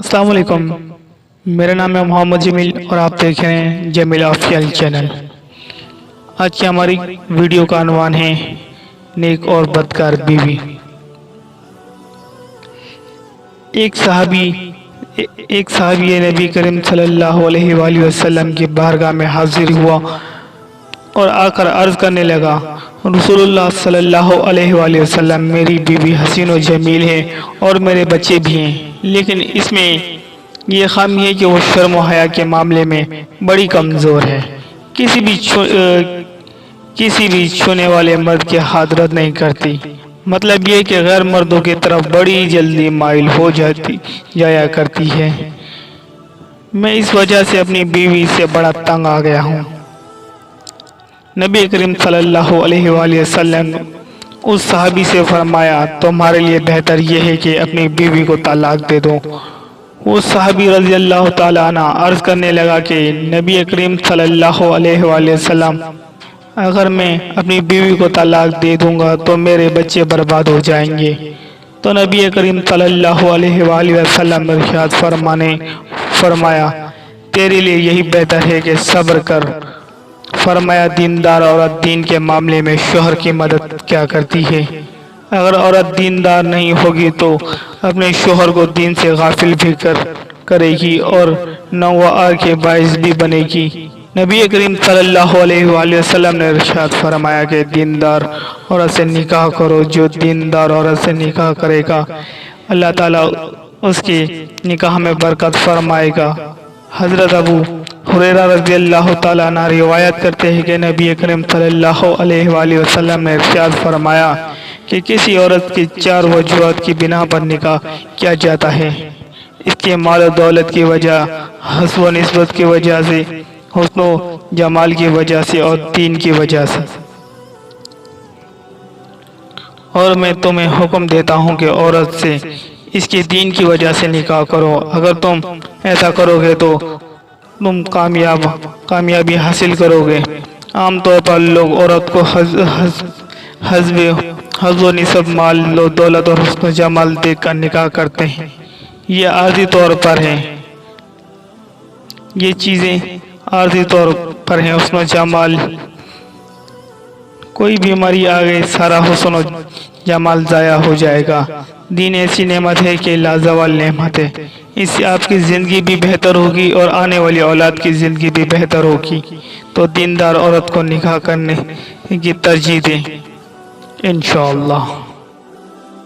السلام علیکم، میرا نام ہے محمد جمیل اور آپ دیکھ رہے ہیں جمیل آفیشیل چینل۔ آج کی ہماری ویڈیو کا عنوان ہے نیک اور بدکار بیوی۔ ایک صحابی نبی کریم صلی اللہ علیہ وآلہ وسلم کی بارگاہ میں حاضر ہوا اور آ کر عرض کرنے لگا، رسول اللہ صلی اللہ علیہ وآلہ وسلم، میری بیوی حسین و جمیل ہے اور میرے بچے بھی ہیں، لیکن اس میں یہ خامی ہے کہ وہ شرم و حیا کے معاملے میں بڑی کمزور ہے۔ کسی بھی چھونے والے مرد کے ہاتھ رد نہیں کرتی۔ مطلب یہ کہ غیر مردوں کی طرف بڑی جلدی مائل ہو جایا کرتی ہے۔ میں اس وجہ سے اپنی بیوی سے بڑا تنگ آ گیا ہوں۔ نبی کریم صلی اللہ علیہ وآلہ وسلم اس صحابی سے فرمایا، تمہارے لیے بہتر یہ ہے کہ اپنی بیوی کو طلاق دے دو۔ وہ صحابی رضی اللہ تعالیٰ عنہ عرض کرنے لگا کہ نبی کریم صلی اللہ علیہ وآلہ وسلم، اگر میں اپنی بیوی کو طلاق دے دوں گا تو میرے بچے برباد ہو جائیں گے۔ تو نبی کریم صلی اللہ علیہ وآلہ وسلم ارشاد فرمایا، تیرے لیے یہی بہتر ہے کہ صبر کر۔ فرمایا، دیندار عورت دین کے معاملے میں شوہر کی مدد کیا کرتی ہے۔ اگر عورت دیندار نہیں ہوگی تو اپنے شوہر کو دین سے غافل بھی کرے گی اور نوآر کے باعث بھی بنے گی۔ نبی کریم صلی اللہ علیہ وآلہ وسلم نے ارشاد فرمایا کہ دیندار عورت سے نکاح کرو۔ جو دیندار عورت سے نکاح کرے گا اللہ تعالیٰ اس کے نکاح میں برکت فرمائے گا۔ حضرت ابو ہریرہ رضی اللہ تعالیٰ عنہ روایت کرتے ہیں کہ نبی کریم صلی اللہ علیہ وآلہ وسلم نے ارشاد فرمایا کہ کسی عورت کی 4 وجوہات کی بنا پر نکاح کیا جاتا ہے، اس کے مال و دولت کی وجہ، حسب و نسبت کی وجہ سے، حسن و جمال کی وجہ سے اور دین کی وجہ سے۔ اور میں تمہیں حکم دیتا ہوں کہ عورت سے اس کے دین کی وجہ سے نکاح کرو۔ اگر تم ایسا کرو گے تو تم کامیابی حاصل کرو گے۔ عام طور پر لوگ عورت کو حسب و نسب، مال و دولت اور حسن و جمال دیکھ کر نکاح کرتے ہیں۔ یہ عارضی طور پر ہے، یہ چیزیں عارضی طور پر ہیں۔ حسن و جمال، کوئی بیماری آ گئی سارا حسن و جمال ضائع ہو جائے گا۔ دین ایسی نعمت ہے کہ لازوال نعمت ہے، اس سے آپ کی زندگی بھی بہتر ہوگی اور آنے والی اولاد کی زندگی بھی بہتر ہوگی۔ تو دیندار عورت کو نکاح کرنے کی ترجیح دیں انشاءاللہ۔